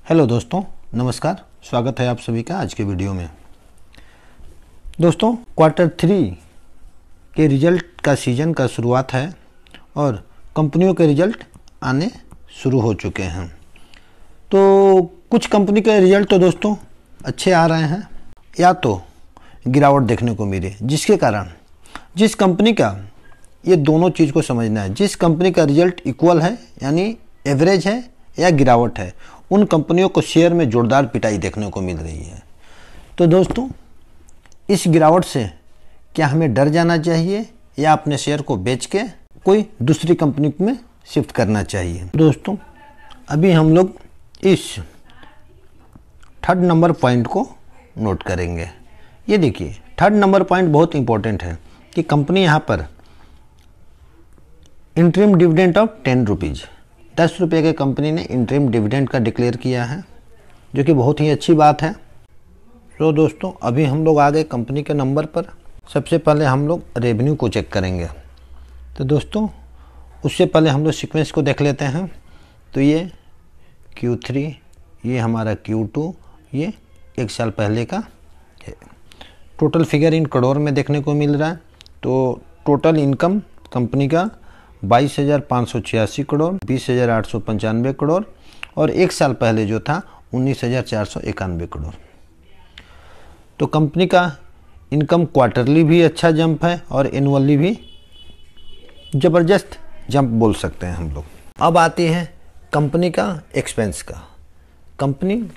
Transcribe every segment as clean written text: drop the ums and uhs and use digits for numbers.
Hello दोस्तों, नमस्कार। स्वागत है आप सभी का आज के वीडियो में। दोस्तों, Q3 के रिजल्ट का सीज़न का शुरुआत है और कंपनियों के रिजल्ट आने शुरू हो चुके हैं। तो कुछ कंपनी के रिजल्ट तो दोस्तों अच्छे आ रहे हैं या तो गिरावट देखने को मिले, जिसके कारण जिस कंपनी का, ये दोनों चीज़ को समझना है, जिस कंपनी का रिजल्ट इक्वल है यानी एवरेज है या गिरावट है, उन कंपनियों को शेयर में जोरदार पिटाई देखने को मिल रही है। तो दोस्तों, इस गिरावट से क्या हमें डर जाना चाहिए या अपने शेयर को बेच के कोई दूसरी कंपनी में शिफ्ट करना चाहिए? दोस्तों, अभी हम लोग इस 3rd नंबर पॉइंट को नोट करेंगे। ये देखिए, 3rd नंबर पॉइंट बहुत इंपॉर्टेंट है कि कंपनी यहाँ पर इंटरिम डिविडेंड ऑफ 10 रुपीज़, 10 रुपये के कंपनी ने इंटरिम डिविडेंड का डिक्लेयर किया है, जो कि बहुत ही अच्छी बात है। तो दोस्तों, अभी हम लोग आ गए कंपनी के नंबर पर। सबसे पहले हम लोग रेवेन्यू को चेक करेंगे। तो दोस्तों, उससे पहले हम लोग सीक्वेंस को देख लेते हैं। तो ये Q3, ये हमारा Q2, ये एक साल पहले का है। टोटल फिगर इन करोड़ में देखने को मिल रहा है। तो टोटल इनकम कंपनी का 22,586 करोड़, 20,895 करोड़ और एक साल पहले जो था 19,491 करोड़। तो कंपनी का इनकम क्वार्टरली भी अच्छा जंप है और एनुअली भी ज़बरदस्त जंप बोल सकते हैं हम लोग। अब आती है कंपनी का एक्सपेंस का। कंपनी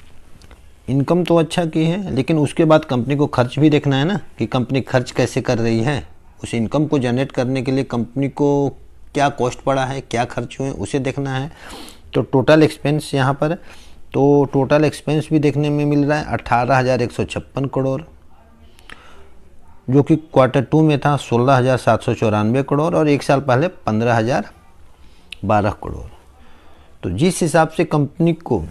इनकम तो अच्छा की है, लेकिन उसके बाद कंपनी को खर्च भी देखना है ना, कि कंपनी खर्च कैसे कर रही है। उस इनकम को जनरेट करने के लिए कंपनी को क्या कॉस्ट पड़ा है, क्या खर्च हुए, उसे देखना है। तो टोटल एक्सपेंस यहाँ पर, तो टोटल एक्सपेंस भी देखने में मिल रहा है 18,156 करोड़, जो कि Q2 में था 16,794 करोड़ और एक साल पहले 15,012 करोड़। तो जिस हिसाब से कंपनी को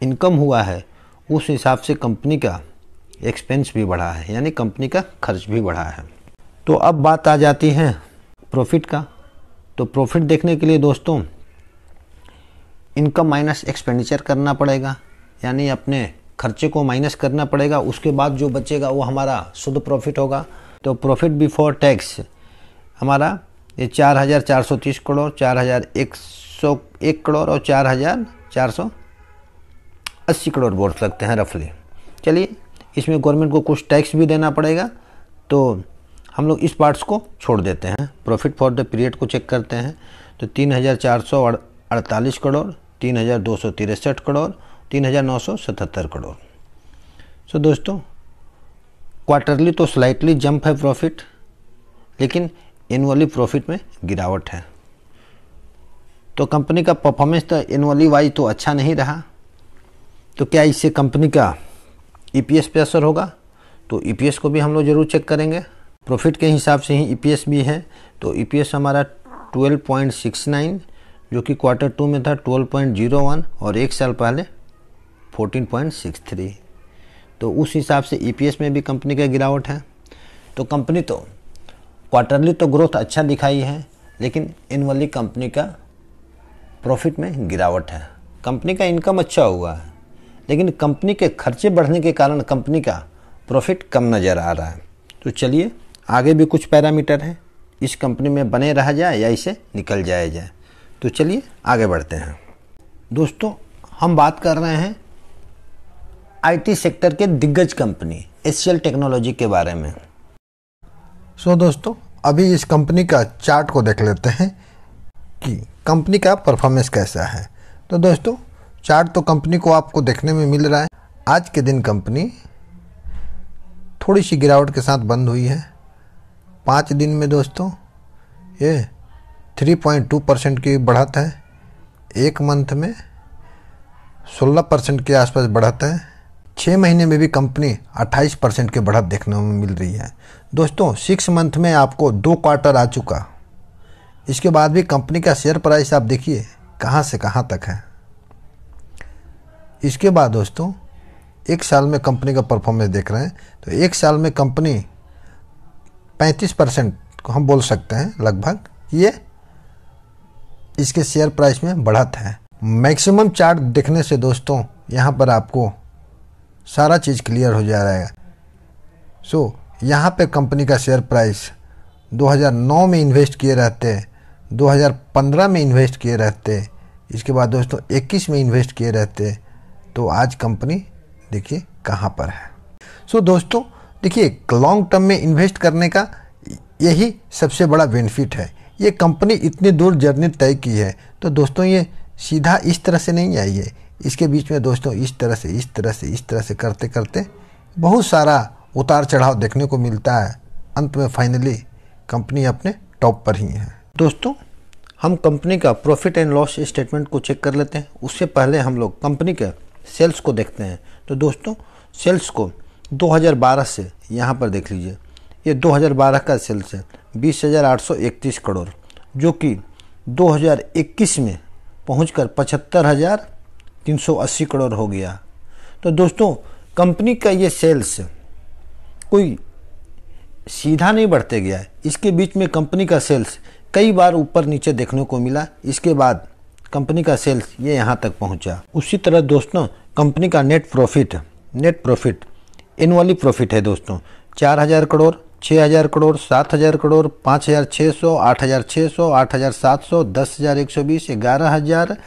इनकम हुआ है, उस हिसाब से कंपनी का एक्सपेंस भी बढ़ा है, यानी कंपनी का खर्च भी बढ़ा है। तो अब बात आ जाती है प्रॉफिट का। तो प्रॉफिट देखने के लिए दोस्तों इनकम माइनस एक्सपेंडिचर करना पड़ेगा, यानी अपने खर्चे को माइनस करना पड़ेगा। उसके बाद जो बचेगा वो हमारा शुद्ध प्रॉफिट होगा। तो प्रॉफिट बिफोर टैक्स हमारा ये 4,430 करोड़, 4,101 करोड़ और 4,480 करोड़ बोल सकते हैं रफली। चलिए, इसमें गवर्नमेंट को कुछ टैक्स भी देना पड़ेगा, तो हम लोग इस पार्ट्स को छोड़ देते हैं। प्रॉफिट फॉर द पीरियड को चेक करते हैं। तो 3,448 करोड़, 3,263 करोड़, 3,977 करोड़। सो दोस्तों, क्वार्टरली तो स्लाइटली जंप है प्रॉफिट, लेकिन एनुअली प्रॉफिट में गिरावट है। तो कंपनी का परफॉर्मेंस तो एनुअली वाइज तो अच्छा नहीं रहा। तो क्या इससे कंपनी का EPS पे असर होगा? तो EPS को भी हम लोग ज़रूर चेक करेंगे। प्रॉफिट के हिसाब से ही EPS भी है। तो EPS हमारा 12.69, जो कि Q2 में था 12.01 और एक साल पहले 14.63। तो उस हिसाब से EPS में भी कंपनी का गिरावट है। तो कंपनी तो क्वार्टरली तो ग्रोथ अच्छा दिखाई है, लेकिन एनुअली कंपनी का प्रॉफिट में गिरावट है। कंपनी का इनकम अच्छा हुआ है, लेकिन कंपनी के खर्चे बढ़ने के कारण कंपनी का प्रॉफिट कम नज़र आ रहा है। तो चलिए, आगे भी कुछ पैरामीटर हैं, इस कंपनी में बने रहा जाए या इसे निकल जाया जाए। तो चलिए आगे बढ़ते हैं। दोस्तों, हम बात कर रहे हैं IT सेक्टर के दिग्गज कंपनी HCL टेक्नोलॉजी के बारे में। दोस्तों, अभी इस कंपनी का चार्ट को देख लेते हैं कि कंपनी का परफॉर्मेंस कैसा है। तो दोस्तों, चार्ट तो कंपनी को आपको देखने में मिल रहा है। आज के दिन कंपनी थोड़ी सी गिरावट के साथ बंद हुई है। 5 दिन में दोस्तों ये 3.2% की बढ़त है। एक मंथ में 16% के आसपास बढ़त है। 6 महीने में भी कंपनी 28% की बढ़त देखने में मिल रही है। दोस्तों, 6 मंथ में आपको 2 क्वार्टर आ चुका। इसके बाद भी कंपनी का शेयर प्राइस आप देखिए कहाँ से कहाँ तक है। इसके बाद दोस्तों, एक साल में कंपनी का परफॉर्मेंस देख रहे हैं। तो एक साल में कंपनी 35% को हम बोल सकते हैं लगभग, ये इसके शेयर प्राइस में बढ़त है। मैक्सिमम चार्ट देखने से दोस्तों यहाँ पर आपको सारा चीज़ क्लियर हो जा रहा है। सो यहाँ पे कंपनी का शेयर प्राइस 2009 में इन्वेस्ट किए रहते, 2015 में इन्वेस्ट किए रहते, इसके बाद दोस्तों 21 में इन्वेस्ट किए रहते, तो आज कंपनी देखिए कहाँ पर है। सो दोस्तों देखिए, लॉन्ग टर्म में इन्वेस्ट करने का यही सबसे बड़ा बेनिफिट है। ये कंपनी इतनी दूर जर्नी तय की है, तो दोस्तों ये सीधा इस तरह से नहीं आई है। इसके बीच में दोस्तों इस तरह से करते करते बहुत सारा उतार चढ़ाव देखने को मिलता है। अंत में फाइनली कंपनी अपने टॉप पर ही है। दोस्तों हम कंपनी का प्रॉफिट एंड लॉस स्टेटमेंट को चेक कर लेते हैं। उससे पहले हम लोग कंपनी के सेल्स को देखते हैं। तो दोस्तों सेल्स को 2012 से यहाँ पर देख लीजिए, ये 2012 का सेल्स है 20,831 करोड़, जो कि 2021 में पहुंचकर 75,380 करोड़ हो गया। तो दोस्तों कंपनी का ये सेल्स कोई सीधा नहीं बढ़ते गया है। इसके बीच में कंपनी का सेल्स कई बार ऊपर नीचे देखने को मिला। इसके बाद कंपनी का सेल्स ये यहाँ तक पहुँचा। उसी तरह दोस्तों कंपनी का नेट प्रॉफिट एनुअली प्रॉफिट है दोस्तों 4,000 करोड़, 6,000 करोड़, 7,000 करोड़, 5,600, 8,600, 8,700, 10,120, 11,000,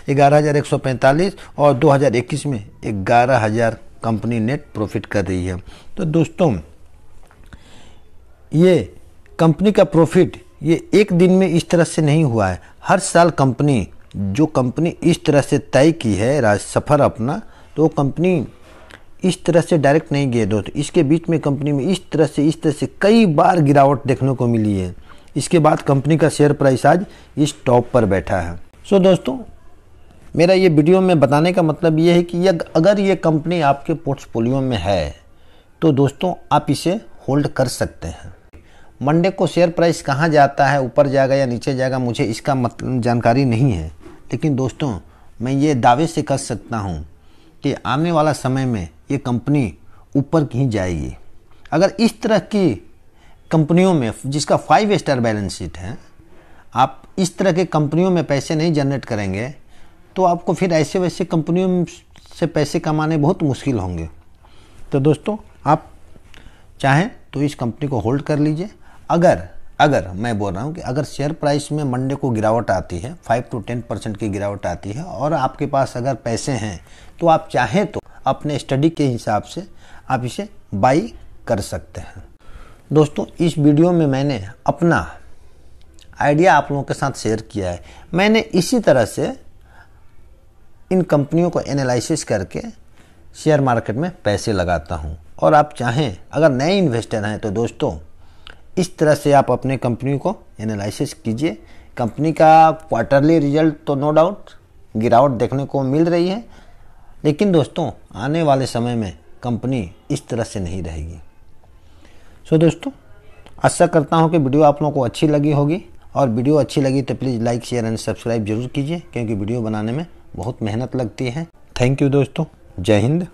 11,145 और 2021 में 11,000 कंपनी नेट प्रॉफिट कर रही है। तो दोस्तों ये कंपनी का प्रॉफिट ये एक दिन में इस तरह से नहीं हुआ है। हर साल कंपनी इस तरह से तय की है सफ़र अपना, तो कंपनी इस तरह से डायरेक्ट नहीं गए दोस्तों। इसके बीच में कंपनी में इस तरह से कई बार गिरावट देखने को मिली है। इसके बाद कंपनी का शेयर प्राइस आज इस टॉप पर बैठा है। सो दोस्तों मेरा ये वीडियो में बताने का मतलब ये है कि अगर ये कंपनी आपके पोर्टफोलियो में है तो दोस्तों आप इसे होल्ड कर सकते हैं। मंडे को शेयर प्राइस कहाँ जाता है, ऊपर जाएगा या नीचे जाएगा, मुझे इसका मतलब जानकारी नहीं है। लेकिन दोस्तों मैं ये दावे से कर सकता हूँ कि आने वाला समय में ये कंपनी ऊपर ही जाएगी। अगर इस तरह की कंपनियों में जिसका 5 स्टार बैलेंस शीट है, आप इस तरह के कंपनियों में पैसे नहीं जनरेट करेंगे तो आपको फिर ऐसे वैसे कंपनियों से पैसे कमाने बहुत मुश्किल होंगे। तो दोस्तों आप चाहें तो इस कंपनी को होल्ड कर लीजिए। अगर मैं बोल रहा हूँ कि अगर शेयर प्राइस में मंडे को गिरावट आती है, 5 to 10% की गिरावट आती है और आपके पास अगर पैसे हैं तो आप चाहें तो अपने स्टडी के हिसाब से आप इसे बाई कर सकते हैं। दोस्तों इस वीडियो में मैंने अपना आइडिया आप लोगों के साथ शेयर किया है। मैंने इसी तरह से इन कंपनियों को एनालिसिस करके शेयर मार्केट में पैसे लगाता हूं। और आप चाहें अगर नए इन्वेस्टर हैं तो दोस्तों इस तरह से आप अपने कंपनी को एनालिसिस कीजिए। कंपनी का क्वार्टरली रिजल्ट तो नो डाउट गिरावट देखने को मिल रही है, लेकिन दोस्तों आने वाले समय में कंपनी इस तरह से नहीं रहेगी। सो दोस्तों आशा करता हूं कि वीडियो आप लोगों को अच्छी लगी होगी, और वीडियो अच्छी लगी तो please like share and subscribe जरूर कीजिए, क्योंकि वीडियो बनाने में बहुत मेहनत लगती है। थैंक यू दोस्तों, जय हिंद।